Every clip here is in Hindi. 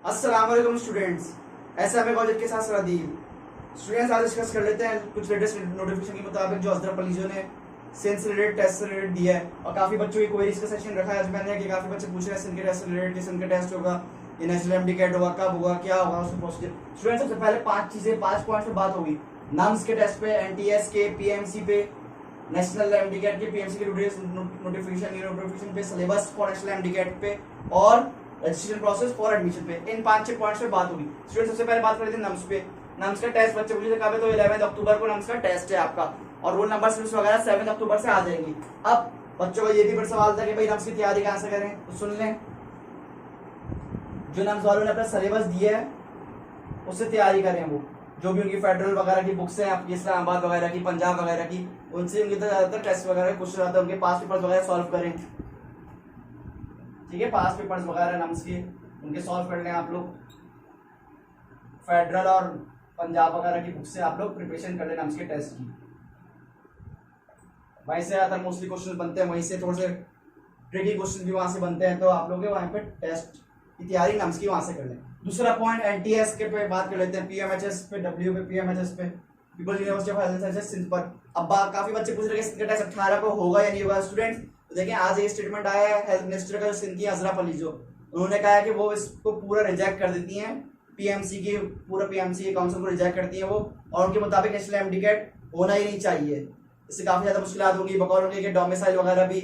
अस्सलाम वालेकुम स्टूडेंट्स। ऐसा हमें कॉलेज के साथ सरादीब स्टूडेंट्स आज डिस्कस कर लेते हैं कुछ लेटेस्ट नोटिफिकेशन के मुताबिक जो हज़रत पलीजो ने सेंस से रिलेटेड टेस्ट से रिलेटेड दिया है। और काफ़ी बच्चों की क्वेरीज का सेक्शन रखा है आज मैंने कि काफ़ी बच्चे पूछ रहे हैं सिंह के टेस्ट से रिलेटेड, किस का टेस्ट होगा, ये नेशनल एमडी कैट होगा, कब होगा, क्या होगा, उसका प्रोसीजर। स्टूडेंट्स सबसे पहले पांच पॉइंट्स पे बात होगी। नम्स के टेस्ट पे, एनटीएस के, पीएमसी पे, नेशनल एमडी कैट के, पीएमसी के नोटिफिकेशन पे, syllabus for national MD CAT पे और रजिस्ट्रेशन प्रोसेस फॉर एडमिशन पे। इन 5-6 पॉइंट्स पे बात होगी। स्टूडेंट सबसे पहले बात कर लेते हैं नम्स पे। नम्स का टेस्ट बच्चे पूछे कब है, तो 11 अक्टूबर को नम्स का टेस्ट है आपका और रोल नंबर स्लिप्स वगैरह 7 अक्टूबर से आ जाएंगी। अब बच्चों का ये भी बड़ा सवाल था कि भाई नम्स की तैयारी कहां से करें, तो सुन लें। जो नम्स वालों ने अपना सिलेबस दिया है उससे तैयारी करें। वो जो भी उनकी फेडरल वगैरह की बुक्स हैं आपकी, इस्लामाबाद वगैरह की, पंजाब वगैरह की, उनसे उनके तो ज्यादातर टेस्ट वगैरह क्वेश्चन आता है, उनके पास पेपर्स वगैरह सॉल्व करें। ठीक है, पास पेपर्स वगैरह नम्स के उनके सॉल्व कर लें आप लोग। फेडरल और पंजाब वगैरह की बुक से आप लोग प्रिपरेशन कर लें नम्स के टेस्ट की। वहीं से ज़्यादातर मोस्टली क्वेश्चन बनते हैं, वहीं से थोड़े से ट्रिकी क्वेश्चन भी वहां से बनते हैं, तो आप लोग वहाँ पे टेस्ट की तैयारी नम्स की वहां से कर लें। दूसरा पॉइंट एनटीएस के पे बात कर लेते हैं, पीएमएचएस पे, डब्ल्यू पे, पीएमएचएस पे, people's university of health and sciences Sindh पर। अब काफी बच्चे पूछ रहे हैं कि टेस्ट 18 को होगा या नहीं होगा। स्टूडेंट्स तो देखिए, आज ये स्टेटमेंट आया है हेल्थ मिनिस्टर का, सिंध की हजरा पलीजो, उन्होंने कहा है कि वो इसको पूरा रिजेक्ट कर देती हैं, पीएमसी की पूरा पीएमसी के काउंसिल को रिजेक्ट करती हैं वो, और उनके मुताबिक नेशनल एमडी कैट होना ही नहीं चाहिए। इससे काफी ज्यादा मुश्किलात होंगी। बकौल उनके डोमिसाइल वगैरह भी,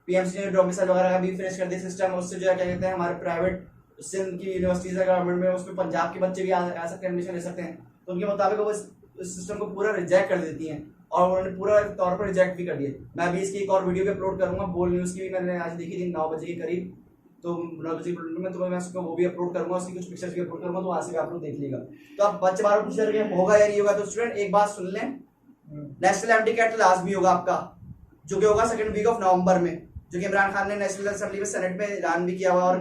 पीएमसी ने डोमिसाइल वगैरह का भी फिनिश कर दिया सिस्टम, उससे जो है क्या कहते हैं हमारे प्राइवेट सिंध की यूनिवर्सिटीज है गवर्नमेंट में, उसमें पंजाब के बच्चे भी आ सकते हैं, एडमिशन ले सकते हैं। तो उनके मुताबिक वो इस सिस्टम को पूरा रिजेक्ट कर देती हैं और उन्होंने पूरा तौर पर रिजेक्ट भी कर दिया। मैं अभी इसकी एक और वीडियो भी अपलोड करूंगा, बोल न्यूज़ की भी मैंने आज देखी थी 9 बजे के करीब, तो 9 बजे में तो मैं उसको वो भी अपलोड करूंगा, उसकी कुछ पिक्चर्स भी अपलोड करूंगा, तो वहां से भी आप लोग देख लीजिएगा। तो आप बच्चे बार पूछ रहे हैं होगा या नहीं होगा, तो स्टूडेंट एक बात सुन लें, नेशनल एमडी कैट लास्ट भी होगा आपका, जो कि होगा 2nd वीक ऑफ नवंबर में, जो कि इमरान खान ने नेशनल असेंबली में सेनेट में ऐलान भी किया हुआ, और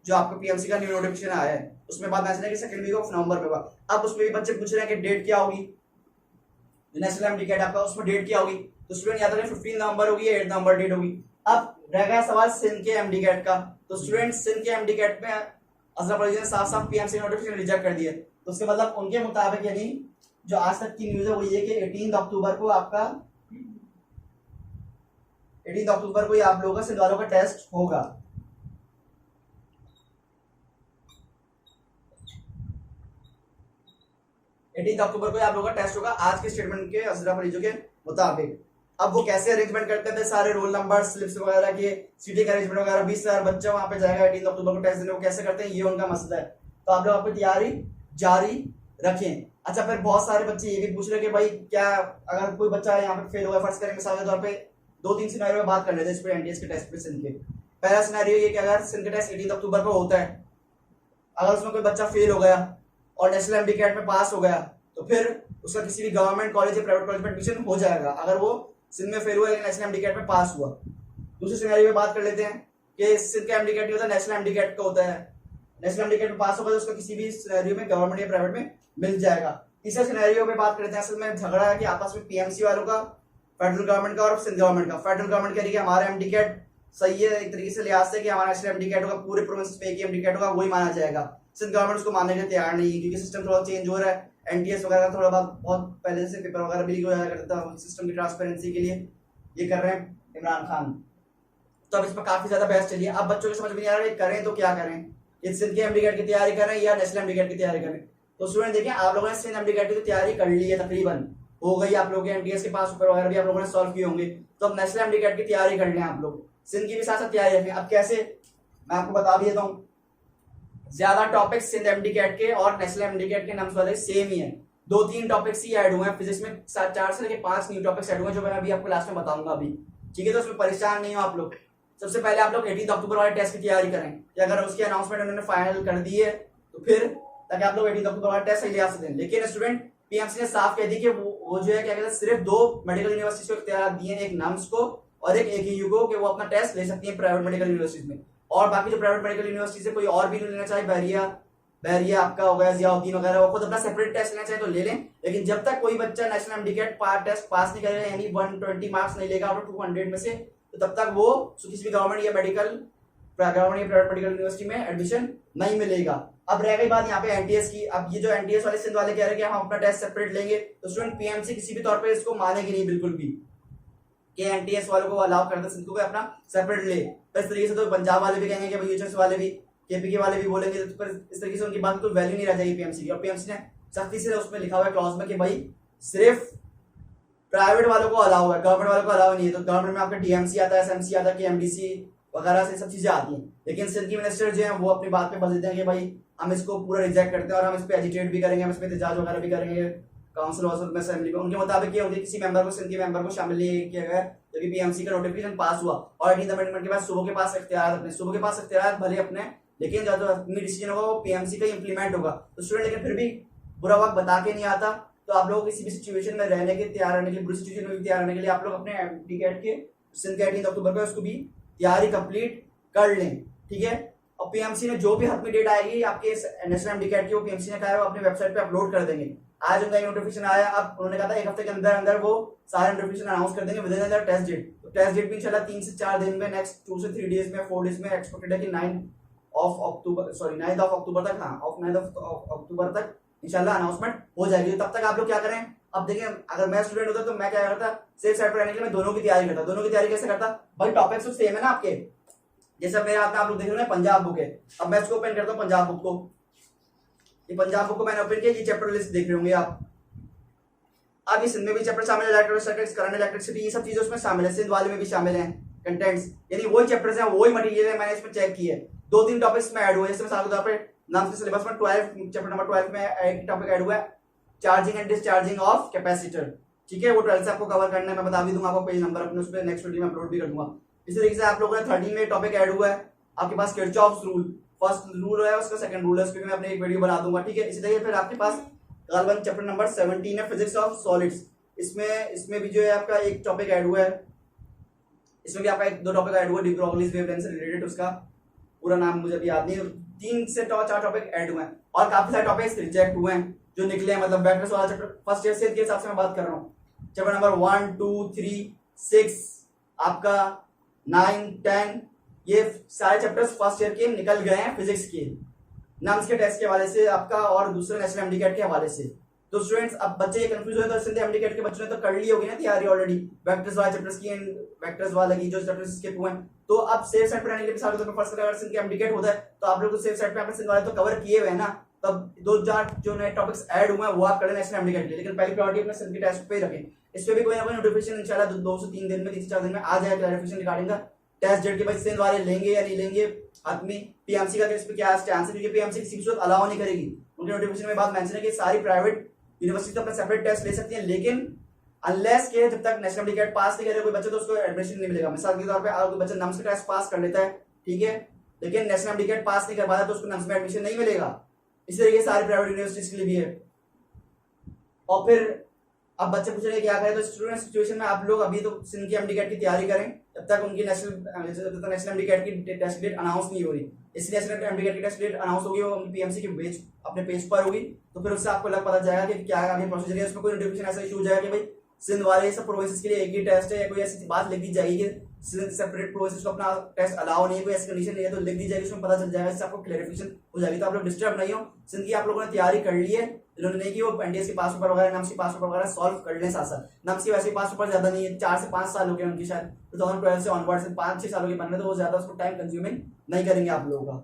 जो आपका पीएमसी का न्यू नोटिफिकेशन आया है उसमें बात मैंने कि 2nd वीक ऑफ नवंबर में होगा। अब उसमें भी बच्चे पूछ रहे हैं कि डेट क्या होगी, नेशनल एमडी कैट आपका उसमें डेट क्या होगी, तो स्टूडेंट याद रखें 15 नवंबर होगी या 8 नवंबर डेट होगी। अब रह गया सवाल सिंध के एमडी कैट का, तो स्टूडेंट सिंध के एमडी कैट में हज़रत पलीजो ने साफ साफ पीएमसी नोटिफिकेशन रिजेक्ट कर दिया, तो उसके मतलब उनके मुताबिक यानी जो आज तक की न्यूज है वो ये कि 18 अक्टूबर को आपका 18 अक्टूबर को ही आप लोगों का सिंध वालों का टेस्ट होगा। अक्टूबर को आप लोगों का टेस्ट होगा आज के स्टेटमेंट के हज़रत पलीजो के मुताबिक। अब वो कैसे अरेंजमेंट करते थे, सारे रोल नंबर, स्लिप्स वगैरह के, सीटिंग अरेंजमेंट वगैरह, 20,000 बच्चा वहां पे जाएगा 18 अक्टूबर को टेस्ट देने, वो कैसे करते हैं ये उनका मसला है। तो आप लोग अपनी तैयारी जारी रखें। अच्छा, फिर बहुत सारे बच्चे ये भी पूछ रहे हैं कि भाई क्या अगर कोई बच्चा यहाँ पे फेल हुआ, फर्स्ट करें मिसाल के तौर पे 2-3 सिनेरियो में बात कर लेते हैं इस पे एनटीएस के टेस्ट पे सिंध के। पहला सिनेरियो ये कि अगर सिंध का टेस्ट 18 अक्टूबर को होता है, अगर उसमें कोई बच्चा फेल हो गया और नेशनल एमडी कैट में पास हो गया, तो फिर उसका किसी भी गवर्नमेंट कॉलेज या प्राइवेट कॉलेज में एडमिशन हो जाएगा अगर वो सिंध में फेल हुआ या नेशनल एमडी कैट में पास हुआ। दूसरे सिनेरियो में बात कर लेते हैं कि सिंध का एमडी कैट नहीं होता, नेशनल एमडी कैट का होता है, नेशनल एमडी कैट में पास होगा तो उसका किसी भी सिनेरियो में गवर्नमेंट या प्राइवेट में मिल जाएगा। तीसरे सिनेरियो में बात करते हैं, असल में झगड़ा है कि आपस में पीएमसी वालों का, फेडरल गवर्नमेंट का और सिंध गवर्नमेंट का। फेडरल गवर्नमेंट कह रही है हमारा एमडी कैट सही है एक तरीके से लिहाज से कि हमारा नेशनल एमडी कैट होगा, पूरे प्रोविंस पे एक एमडी कैट होगा, वही माना जाएगा। सिंध गवर्नमेंट उसको मानने के लिए तैयार नहीं है क्योंकि सिस्टम थोड़ा चेंज हो रहा है, एनटीएस वगैरह थोड़ा बहुत पहले से पेपर वगैरह भी लीक हो जाया करता था, सिस्टम की ट्रांसपेरेंसी के लिए ये कर रहे हैं इमरान खान। तो अब इस पर काफी ज्यादा बहस चली है। अब बच्चों को समझ में नहीं आ रहा है करें तो क्या करें, कि सिंध के एमडी कैट की तैयारी करें या नेशनल एमडी कैट की तैयारी करें। तो स्टूडेंट देखिए, आप लोगों ने सिंध एमडी कैट की तैयारी कर ली है, तकरीबन हो गई, आप लोगों के एनटीएस के पास पेपर वगैरह भी आप लोगों ने सॉल्व किए होंगे, तो अब नेशनल एमडी कैट की तैयारी कर लें आप लोग, सिंध की भी साथ साथ तैयारी रखें। अब कैसे, मैं आपको बता भी देता हूँ, ज्यादा टॉपिक्स सिंध एमडी कैट के और नेशनल एमडी कैट के नाम वाले सेम ही है, 2-3 टॉपिक्स ही ऐड हुए हैं। फिजिक्स में 4 से लेकर 5 न्यू टॉपिक्स ऐड हुए हैं जो मैं अभी आपको लास्ट में बताऊंगा अभी, ठीक है। तो उसमें परेशान नहीं हो आप लोग। सबसे पहले आप लोग 18 अक्टूबर वाले टेस्ट की तैयारी करें, कि अगर उसकी अनाउंसमेंट उन्होंने फाइनल कर दी है तो फिर ताकि आप लोग 18 अक्टूबर वाला टेस्ट सही लिहाज से दें। लेकिन स्टूडेंट पीएमसी ने साफ कह दी कि वो जो है क्या कहते हैं, सिर्फ 2 मेडिकल यूनिवर्सिटीज को इख्तियार दिए, एक नम्स को और एक एकेयू को, कि वो अपना टेस्ट ले सकती है प्राइवेट मेडिकल यूनिवर्सिटीज में। और बाकी जो प्राइवेट मेडिकल यूनिवर्सिटीज है कोई और भी लेना चाहे, बहरिया आपका हो गया, जियाउद्दीन वगैरह, वो खुद अपना सेपरेट टेस्ट लेना चाहे तो ले लें। लेकिन जब तक कोई बच्चा national MD CAT test pass नहीं करेगा, यानी 120 मार्क्स नहीं लेगा आउट ऑफ 200 में से, तो तब तक वो किसी भी गवर्नमेंट या प्राइवेट मेडिकल यूनिवर्सिटी में एडमिशन नहीं मिलेगा। अब रह गई बात यहाँ पे एनटीएस की। अब ये जो एनटीएस वाले सिंध वाले कह रहे हैं कि हम अपना टेस्ट सेपरेट लेंगे, तो स्टूडेंट पीएमसी किसी भी तौर पे इसको मानेगी नहीं बिल्कुल भी कि एनटीएस वालों को अलाउ करता सिंध को अपना सेपरेट ले। तो इस तरीके से तो पंजाब वाले भी कहेंगे कि भाई यूएचएस वाले भी, केपीके वाले भी बोलेंगे, तो इस तरीके से उनकी बात कोई वैल्यू नहीं रह जाएगी पीएमसी की। और पीएमसी ने सख्ती से उसमें लिखा हुआ है क्लॉज में कि भाई सिर्फ प्राइवेट वालों को अलाउ है, गवर्नमेंट वालों को अलाउ नहीं है। तो गवर्नमेंट में आपका डीएमसी आता है, एसएमसी आता है, केएमडीसी वगैरह से सब चीजें आती हैं। लेकिन सिंध की मिनिस्टर जो है वो अपनी बात पे बस देते हैं कि भाई हम इसको पूरा रिजेक्ट करते हैं और हम इस पे एजिटेट भी करेंगे, हम इस पे एहतजाज वगैरह भी करेंगे काउंसिल में, असेंबली में। उनके मुताबिक ये होगी किसी मेंबर को, सिंध के मेंबर को शामिल नहीं किया गया जबकि पीएमसी का नोटिफिकेशन पास हुआ और 18th अमेंडमेंट के बाद सूबों के पास इख्तियार अपने, सूबों के पास इख्तियार भले अपने, लेकिन जो अपनी डिसीजन होगा वो पीएमसी का इंप्लीमेंट होगा। तो स्टूडेंट लेकिन फिर भी बुरा वक्त बता के नहीं आता। तो आप लोग किसी भी सिचुएशन में रहने के तैयार रहने के लिए, बुरी सिचुएशन में भी तैयार रहने के लिए आप लोग अपने टीकेट के सिंध के 18 अक्टूबर को उसको भी तैयारी कंप्लीट कर लें, ठीक है। और पीएमसी ने जो भी हतमी डेट आएगी आपके नेशनल एमडीकेट की, वो पीएमसी ने कहा है वो अपने वेबसाइट पे अपलोड कर देंगे। आज उनका नोटिफिकेशन आया, अब उन्होंने कहा था एक हफ्ते के अंदर अंदर वो सारे नोटिफिकेशन अनाउंस कर देंगे within the test date. तो टेस्ट डेट भी इंशाल्लाह 3 से 4 दिन में, नेक्स्ट 2 से 3 डेज में, 4 डेज में एक्सपेक्टेड है कि 9 ऑफ अक्टूबर तक, हाँ 9 अक्टूबर तक इंशाल्लाह अनाउंसमेंट हो जाएगी। तब तक आप लोग क्या करें, अब देखिए अगर मैं स्टूडेंट होता तो मैं क्या करता, सेफ साइड पर रहने के लिए मैं दोनों की तैयारी करता। दोनों की तैयारी कैसे करता भाई, टॉपिक्स तो सेम है ना आपके, जैसे मेरे हाथ में आप लोग देख रहे हैं पंजाब बुक है। अब मैं इसको ओपन करता हूँ पंजाब बुक को, ये पंजाब बुक को मैंने ओपन किया, ये चैप्टर लिस्ट देख रहे होंगे आप। अब इस में भी चैप्टर शामिल है, इलेक्ट्रोस्टैटिक्स, करंट इलेक्ट्रिसिटी, ये सब चीजें उसमें शामिल है। सिंध वाले में भी शामिल है कंटेंट्स, यानी वही चैप्टर्स हैं, वही मटेरियल है, मैंने इसमें चेक किया है। 2-3 टॉपिक्स में ऐड हुए, जैसे मिसाल के तौर पे नाम से सिलेबस में 12 चैप्टर नंबर 12 में एक टॉपिक ऐड हुआ है, charging and discharging of capacitor, ठीक है। वो 12 से आपको कवर करना है, मैं बता भी दूंगा आपको पेज नंबर अपने, उस पर नेक्स्ट वीडियो में अपलोड भी कर दूंगा। इस तरीके से आप लोगों ने 13 में टॉपिक ऐड हुआ है आपके पास किरचॉफ्स रूल, फर्स्ट रूल है उसका, सेकंड रूल है, उस पर मैं अपने एक वीडियो बना दूंगा, ठीक है। इसी तरीके फिर आपके पास गालबन चैप्टर नंबर 17 है फिजिक्स ऑफ सॉलिड्स, इसमें भी जो है आपका एक टॉपिक ऐड हुआ है, इसमें भी आपका 1-2 टॉपिक ऐड हुआ है, डी ब्रोगलीज वेवलेंथ से रिलेटेड, उसका पूरा नाम मुझे अभी याद नहीं है। 3 से 4 टॉपिक ऐड हुए हैं और काफी सारे टॉपिक्स रिजेक्ट हुए हैं जो निकले हैं, मतलब वेक्टर्स वाला चैप्टर फर्स्ट ईयर से के हिसाब से मैं बात कर रहा हूँ। चैप्टर नंबर 1, 2, 3, 6 आपका 9, 10 ये सारे चैप्टर्स फर्स्ट ईयर के निकल गए हैं फिजिक्स के, नम्स के टेस्ट के हवाले से आपका और दूसरे नेशनल एमडीकेट के हवाले से। तो स्टूडेंट्स अब बच्चे ये कंफ्यूज हुए, तो सिंध एमडीकेट के बच्चों ने तो कर ली होगी ना तैयारी ऑलरेडी वेक्टर्स वाले चैप्टर्स की एंड वेक्टर्स वाले की जो चैप्टर्स स्किप हुए हैं। तो अब सेफ साइड पर रहने के लिए मिसाल के तौर पर फर्स्ट अगर सिंध के एमडीकेट होता है तो आप लोग तो सेफ साइड पे आपने सिंध वाले तो कवर किए हुए हैं ना, तब 2-4 जो नए टॉपिक्स ऐड हुए हैं वो आप करें नेशनल एमडीकेट के लिए, लेकिन पहली प्रायोरिटी अपने सिंध के टेस्ट पे ही रखें। इस पे भी कोई ना कोई नोटिफिकेशन इंशाल्लाह 2 से 3 दिन में, 3 से 4 दिन में आ जाएगा clarification regarding the test date के भाई सिंध वाले लेंगे या नहीं लेंगे आदमी, पीएमसी का इस पे क्या स्टैंड है, क्योंकि पीएमसी किसी भी सूरत अलाउ नहीं करेगी। उनके नोटिफिकेशन में बात मेंशन है कि सारी प्राइवेट यूनिवर्सिटी तो अपना सेपरेट टेस्ट ले सकती है, लेकिन अनलेस के जब तक नेशनल एमडीकेट पास नहीं करे कोई बच्चा तो उसको एडमिशन नहीं मिलेगा। मिसाल के तौर पे अगर कोई बच्चा नम्स का टेस्ट पास कर लेता है, ठीक है, लेकिन नेशनल एमडीकेट पास नहीं कर पाता तो उसको नम्स में एडमिशन नहीं मिलेगा। इसी तरीके सारी प्राइवेट यूनिवर्सिटीज के लिए भी है। और फिर अब बच्चे पूछ रहे हैं क्या करें, तो स्टूडेंट सिचुएशन में आप लोग अभी तो सिंध की एमडीकेट की तैयारी करें जब तक उनकी नेशनल एमडीकेट की टेस्ट डेट अनाउंस नहीं हो रही। इसलिए नेशनल एमडीकेट की टेस्ट डेट अनाउंस होगी, वो पीएमसी के पेज अपने पेज पर होगी, तो फिर उससे आपको लग पता जाएगा कि क्या आगे प्रोसीजर है। उसमें कोई नोटिफिकेशन ऐसा इशू हो जाएगा कि भाई सिंध वाले सब प्रोविंसेस के लिए एक ही टेस्ट है, या कोई ऐसी बात लिख दी जाएगी कि सिंध सेपरेट प्रोविंसेस को अपना टेस्ट अलाउ नहीं है, कोई ऐसी कंडीशन नहीं है, तो लिख दी जाएगी, उसमें पता चल जाएगा, इससे आपको क्लैरिफिकेशन हो जाएगी। तो आप लोग डिस्टर्ब नहीं हो, सिंध की आप लोगों ने तैयारी कर ली है, जिन्होंने नहीं की वो एनडीएस के पास पेपर वगैरह, नम्स के पास पेपर वगैरह सॉल्व कर लें साथ साथ। नम्स की वैसे पास पेपर ज्यादा नहीं है, 4 से 5 साल हो गए उनकी, शायद 2012 से ऑनवर्ड से 5-6 सालों के बन रहे, तो वो ज्यादा उसको टाइम कंज्यूमिंग नहीं करेंगे आप लोगों का।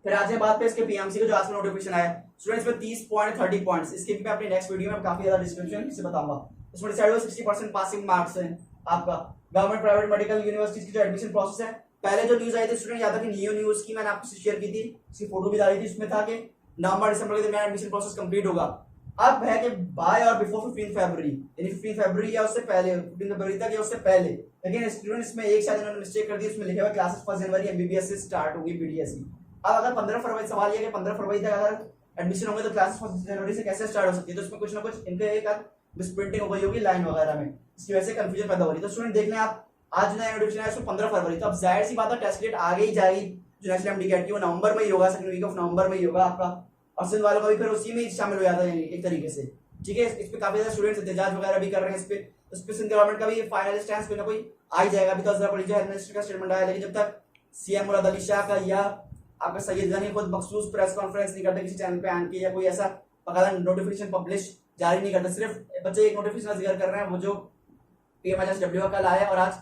फिर आज है बात पे इसके पीएमसी का जो आज में नोटिफिकेशन आया स्टूडेंट्स में 30 पॉइंट 30 पॉइंट्स, इसके भी मैं अपनी नेक्स्ट वीडियो में काफी ज्यादा डिस्क्रिप्शन से बताऊंगा। इसमें डिसाइड हुआ 60% पासिंग मार्क्स है आपका। गवर्नमेंट प्राइवेट मेडिकल यूनिवर्सिटीज की जो एडमिशन प्रोसेस है, पहले जो न्यूज आई थी स्टूडेंट याद था कि नियो न्यूज की मैंने आपसे शेयर की थी, इसकी फोटो भी डाली थी, उसमें था कि नवंबर-दिसंबर के दरमियान एडमिशन प्रोसेस कंप्लीट होगा। अब है कि बाय और बिफोर 15 फरवरी, यानी 15 फरवरी या उससे पहले, 15 फरवरी तक या उससे पहले। लेकिन स्टूडेंट इसमें एक शायद इन्होंने मिस्टेक कर दी, उसमें लिखा हुआ क्लासेस 1 जनवरी एमबीबीएस से स्टार्ट होगी बीडीएस की। अब अगर 15 फरवरी, सवाल ये कि 15 फरवरी तक अगर एडमिशन होंगे तो क्लासेस 1 जनवरी से कैसे स्टार्ट हो सकती है, तो इसमें कुछ ना कुछ इनके एक मिसप्रिंटिंग हो गई होगी लाइन वगैरह में, इसकी वजह से कंफ्यूजन पैदा हो रही है। तो स्टूडेंट देख लें आप, आज नया नोटिफिकेशन है उसमें 15 फरवरी, तो अब जाहिर सी बात है टेस्ट डेट आगे ही जाएगी, जो नेशनल एमडीकेट की वो नवंबर में ही होगा, सेकंड वीक ऑफ नवंबर में ही होगा आपका, और सिंध वालों का भी फिर उसी में शामिल हो जाता है एक तरीके से, ठीक है। इस पे काफी ज्यादा स्टूडेंट्स एहतजाज वगैरह भी कर रहे हैं, इस पे सिंध गवर्नमेंट का भी फाइनल स्टैंड कोई ना कोई आ ही जाएगा। अभी तो अजहर पॉलिसी हेल्थ मिनिस्टर का स्टेटमेंट आया, लेकिन जब तक सीएम मुराद अली शाह का या आपका सैयद गनी खुद मखसूस प्रेस कॉन्फ्रेंस नहीं करते किसी चैनल पे आके, या कोई ऐसा बकायदा नोटिफिकेशन पब्लिश जारी नहीं करते। सिर्फ बच्चे एक नोटिफिकेशन का जिक्र कर रहे हैं, वो जो PMHSW का कल आया और आज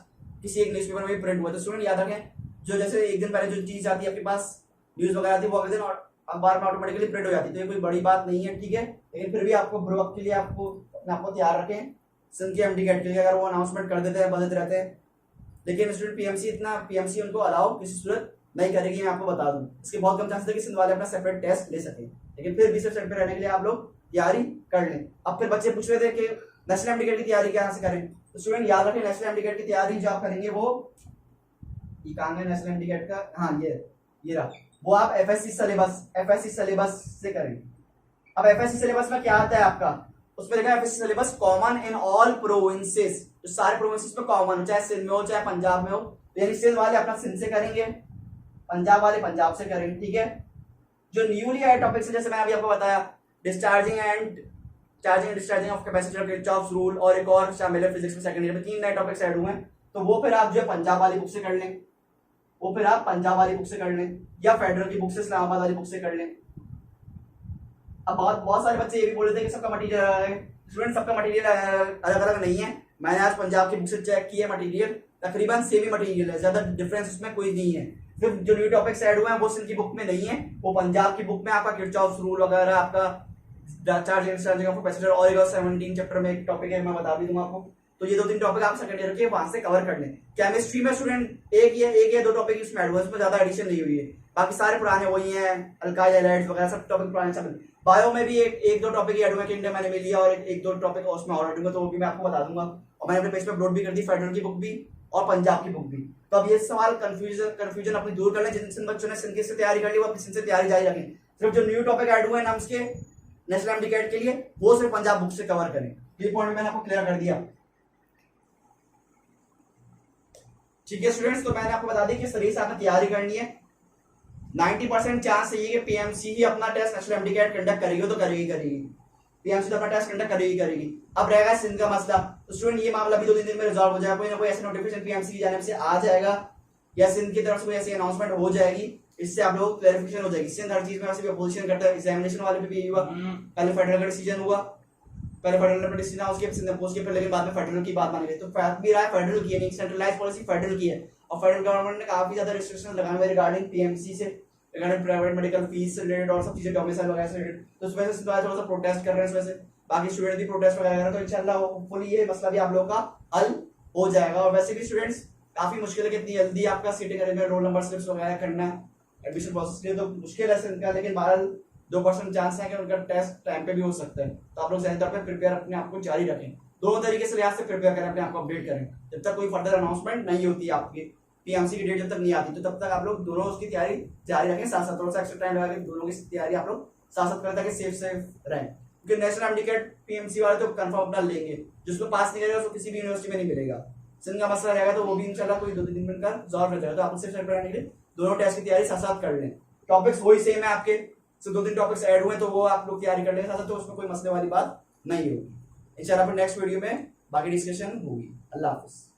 किसी एक न्यूज़पेपर में भी प्रिंट हुआ। तो स्टूडेंट याद रखें, जो जैसे एक दिन पहले जो चीज आती है आपके पास न्यूज वगैरह आती है, वो अगले दिन अखबार में ऑटोमेटिकली प्रिंट हो जाती है। तो ये कोई बड़ी बात नहीं है, ठीक है। लेकिन फिर भी आपको बुरे वक्त के लिए आपको अपने आप को तैयार रखें। सिंध के MD कैट के लिए अगर वो अनाउंसमेंट कर देते हैं, बदलते रहते हैं, लेकिन स्टूडेंट PMC उनको अलाउ किसी सूरत नहीं करेगी, मैं आपको बता दूं। इसके बहुत कम चांसेस है कि सिंध वाले अपना सेपरेट टेस्ट ले सके, लेकिन फिर भी सिर्फ सेट पे रहने के लिए आप लोग तैयारी कर लें। अब फिर बच्चे पूछ रहे थे कि नेशनल MD कैट की तैयारी कहाँ से करें, तो स्टूडेंट याद रखें नेशनल MD कैट की तैयारी जो आप करेंगे वो ये कहाँ है नेशनल MD कैट का, हाँ ये रहा, वो आप FSC सिलेबस से करेंगे। अब FSC सिलेबस में क्या आता है आपका, उसमें देखा FSC syllabus common in all provinces, जो सारे प्रोविंसेस में कॉमन हो, चाहे सिंध में हो चाहे पंजाब में हो। तो यानी सिंध वाले अपना सिंध से करेंगे, पंजाब वाले पंजाब से करेंगे, ठीक है। जो न्यूली एड टॉपिक्स है, जैसे मैं अभी आपको बताया, discharging and discharging of capacitor, Kirchhoff's rule, और एक और शामिल है फिजिक्स में सेकंड ईयर में, 3 नए टॉपिक्स ऐड हुए हैं। तो वो फिर आप जो पंजाब वाली बुक से कर लें, या फेडरल की बुक से, इस्लामाबाद वाली बुक से कर लें। अब बहुत सारे बच्चे ये भी बोल रहे थे कि सबका मटेरियल अलग है। स्टूडेंट, सबका मटेरियल अलग अलग नहीं है। मैंने आज पंजाब की बुक से चेक किया, मटेरियल तकरीबन सेम ही मटेरियल है, ज्यादा डिफरेंस उसमें कोई नहीं है। सिर्फ जो न्यू टॉपिक्स ऐड हुए हैं वो सिंध की बुक में नहीं है, वो पंजाब की बुक में आपका किरचॉफ्स रूल वगैरह, आपका charge and discharging of capacitor, और 17 चैप्टर में एक टॉपिक है, मैं बता भी दूंगा आपको। तो ये 2-3 टॉपिक आप सेकंड ईयर के वहां से कवर कर लें। केमिस्ट्री में स्टूडेंट एक या 2 टॉपिक इसमें ऐड हुआ है, उसमें ज्यादा एडिशन नहीं हुई है, बाकी सारे पुराने वही हैं, अल्काइल हैलाइड्स वगैरह सब टॉपिक पुराने सब। बायो में भी एक दो टॉपिक ऐड हुए, किंगडम एनिमलिया, और एक दो टॉपिक उसमें और ऐड होंगे, तो वो भी मैं आपको बता दूंगा। और मैंने अपने पेज पे अपलोड भी कर दी, फेडरल की बुक भी और पंजाब की बुक भी। तो अब ये सवाल कंफ्यूजन अपनी दूर कर लें। जिन बच्चों ने सिंध से तैयारी कर ली वो अपनी सिंध से तैयारी जारी रखें। सिर्फ जो न्यू टॉपिक ऐड हुए हैं नाम्स के नेशनल MD कैट के लिए, वो सिर्फ पंजाब बुक से कवर करें। ये पॉइंट मैंने आपको क्लियर कर दिया, ठीक है स्टूडेंट्स। तो मैंने आपको बता दी कि शरीर से आपने तैयारी करनी है। 90% चांस है कि PMC ही अपना test national MD CAT conduct करेगी, तो करेगी PMC तो अपना टेस्ट कंडक्ट करेगी। अब रहेगा सिंध का मसला। तो स्टूडेंट, ये मामला भी 2-3 दिन में रिजॉल्व हो जाएगा। कोई ना कोई ऐसा नोटिफिकेशन PMC की जानिब से आ जाएगा, या सिंध की तरफ से कोई ऐसी अनाउंसमेंट हो जाएगी, इससे आप लोग क्लैरिफिकेशन हो जाएगी। सिंध हर चीज में वैसे भी अपोजिशन करता है, एग्जामिनेशन वाले पे भी यही हुआ। पहले फेडरल का डिसीजन हुआ, पहले फेडरल में डिसीजन उसके सिंध अपोज के, फिर लेकिन बाद में फेडरल की बात मानी गई। तो फैक्ट भी रहा है फेडरल की है, सेंट्रलाइज पॉलिसी फेडरल की है, और फेडरल गवर्नमेंट ने काफी ज्यादा रिस्ट्रिक्शन लगाए हुए रिगार्डिंग PMC से, रिगार्डिंग प्राइवेट मेडिकल फीस से रिलेटेड और सब चीजें, डोमिसाइल वगैरह से रिलेटेड। तो उस वजह से थोड़ा सा प्रोटेस्ट कर रहे हैं, इस वजह से बाकी स्टूडेंट भी प्रोटेस्ट वगैरह कर रहे हैं। तो इंशाल्लाह होपफुली ये मसला भी आप लोगों का हल हो जाएगा। और वैसे भी स्टूडेंट्स काफी मुश्किल है कि इतनी जल्दी आपका seating arrangement, roll number slips वगैरह करना एडमिशन प्रोसेस के लिए, तो मुश्किल है इनका। लेकिन बहरहाल 2% चांस है कि उनका टेस्ट टाइम पे भी हो सकता है। तो आप लोग ज़हनी तौर पे प्रिपेयर अपने आप को जारी रखें, दोनों तरीके से लिहाज से प्रिपेयर करें, अपने आप को अपडेट करें। जब तक कोई फर्दर अनाउंसमेंट नहीं होती आपकी PMC की डेट जब तक नहीं आती, तो तब तक आप लोग दोनों उसकी तैयारी जारी रखें, साथ साथ थोड़ा सा एक्स्ट्रा टाइम लगा के दोनों की तैयारी आप लोग साथ साथ करें, ताकि सेफ रहें। क्योंकि नेशनल MD कैट PMC वाले तो कंफर्म अपना लेंगे, जिसको पास नहीं करेगा उसको किसी भी यूनिवर्सिटी में नहीं मिलेगा। सिंध का मसला रहेगा तो वो भी इंशाल्लाह कोई 2-3 दिन में का जॉब रहता है। तो आप उससे सेफ रहने के लिए दोनों टेस्ट की तैयारी साथ साथ कर लें। टॉपिक्स वही सेम है आपके, सिर्फ 2-3 टॉपिक्स ऐड हुए, तो वो आप लोग तैयारी कर लेंगे साथ साथ, तो उसमें कोई मसले वाली बात नहीं होगी। इंशाल्लाह फिर नेक्स्ट वीडियो में बाकी डिस्कशन होगी। अल्लाह हाफिज़।